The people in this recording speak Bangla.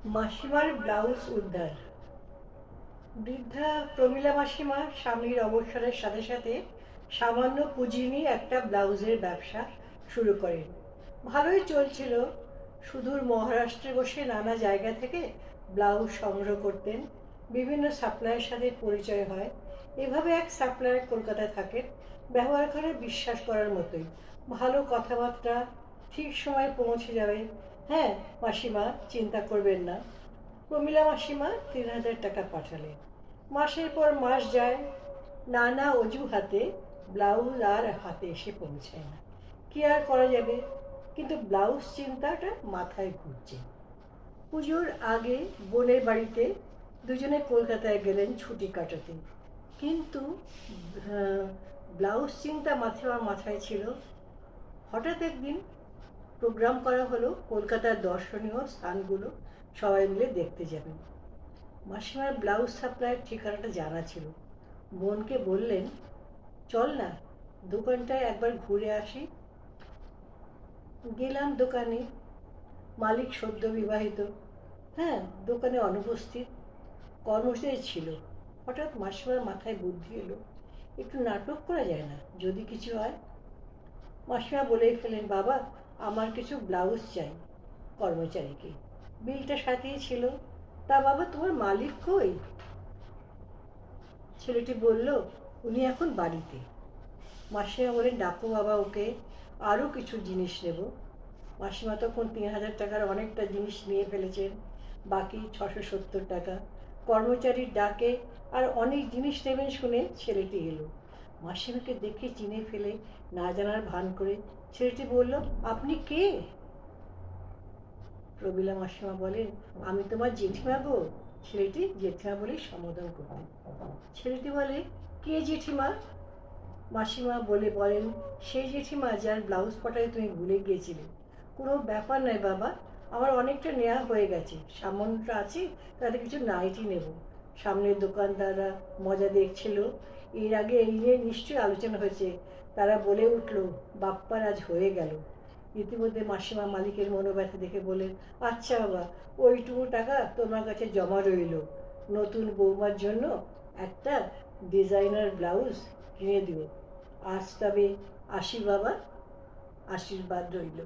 মাসিমার ব্লাউজ উদ্ধার। বৃদ্ধা প্রমীলা মাসিমা স্বামীর অবসরের সাথে সাথে সামান্য পুঁজি নিয়ে একটা ব্লাউজের ব্যবসা শুরু করেন। ভালোই চলছিল। সুদূর মহারাষ্ট্রে বসে নানা জায়গা থেকে ব্লাউজ সংগ্রহ করতেন। বিভিন্ন সাপ্লায়ের সাথে পরিচয় হয়। এভাবে এক সাপ্লায়ার কলকাতায় থাকেন। ব্যবহার করে বিশ্বাস করার মতোই। ভালো কথাবার্তা, ঠিক সময়ে পৌঁছে যাবে। হ্যাঁ মাসিমা, চিন্তা করবেন না। প্রমীলা মাসিমা ৩,০০০ টাকা পাঠালেন। মাসের পর মাস যায়, নানা অজুহাতে ব্লাউজ আর হাতে এসে পৌঁছায় না। কি আর করা যাবে, কিন্তু ব্লাউজ চিন্তাটা মাথায় ঘুরছে। পুজোর আগে বোনের বাড়িতে দুজনে কলকাতায় গেলেন ছুটি কাটাতে। কিন্তু ব্লাউজ চিন্তা মাথায় ছিল। হঠাৎ একদিন প্রোগ্রাম করা হলো কলকাতার দর্শনীয় স্থানগুলো সবাই মিলে দেখতে যাবেন। মাসিমার ব্লাউজ সাপ্লাইয়ের ঠিকানাটা জানা ছিল। বোনকে বললেন, চল না দোকানটায় একবার ঘুরে আসি। গেলাম দোকানে। মালিক সদ্য বিবাহিত। হ্যাঁ, দোকানে অনুপস্থিত। কর্মচারী ছিল। হঠাৎ মাসিমার মাথায় বুদ্ধি এলো, একটু নাটক করা যায় না যদি কিছু হয়। মাসিমা বলেই ফেলেন, বাবা আমার কিছু ব্লাউজ চাই। কর্মচারীকে বিলটা সাথেই ছিল। তা বাবা তোমার মালিক কই? ছেলেটি বলল, উনি এখন বাড়িতে। মাসিমা বলেন, ডাকো বাবা ওকে, আরও কিছু জিনিস নেব। মাসিমা তখন ৩,০০০ টাকার অনেকটা জিনিস নিয়ে ফেলেছেন। বাকি ৬৭০ টাকা। কর্মচারীর ডাকে আর অনেক জিনিস নেবেন শুনে ছেলেটি এলো। মাসিমাকে দেখে চিনে ফেলে না জানার ভান করে ছেলেটি বলল, আপনি কে? প্রমীলা মাসিমা বলেন, আমি তোমার জেঠিমা গো। ছেলেটি জেঠিমা বলেই সম্বোধন করতেন। ছেলেটি বলে, কে জেঠিমা? মাসিমা বলেন, সেই জেঠিমা যার ব্লাউজ পটায় তুমি ভুলে গিয়েছিলে। কোনো ব্যাপার নয় বাবা, আমার অনেকটা নেওয়া হয়ে গেছে, সামান্যটা আছে, তাতে কিছু নাইটি নেব। সামনের দোকানদাররা মজা দেখছিল। এর আগে এই নিয়ে নিশ্চয়ই আলোচনা হয়েছে। তারা বলে উঠল, বাপ্পার আজ হয়ে গেল। ইতিমধ্যে মাসিমা মালিকের মনোব্যথা দেখে বলেন, আচ্ছা বাবা, ওইটুকু টাকা তোমার কাছে জমা রইল। নতুন বৌমার জন্য একটা ডিজাইনার ব্লাউজ কিনে দিও। আজ তবে আসি বাবা, আশীর্বাদ রইল।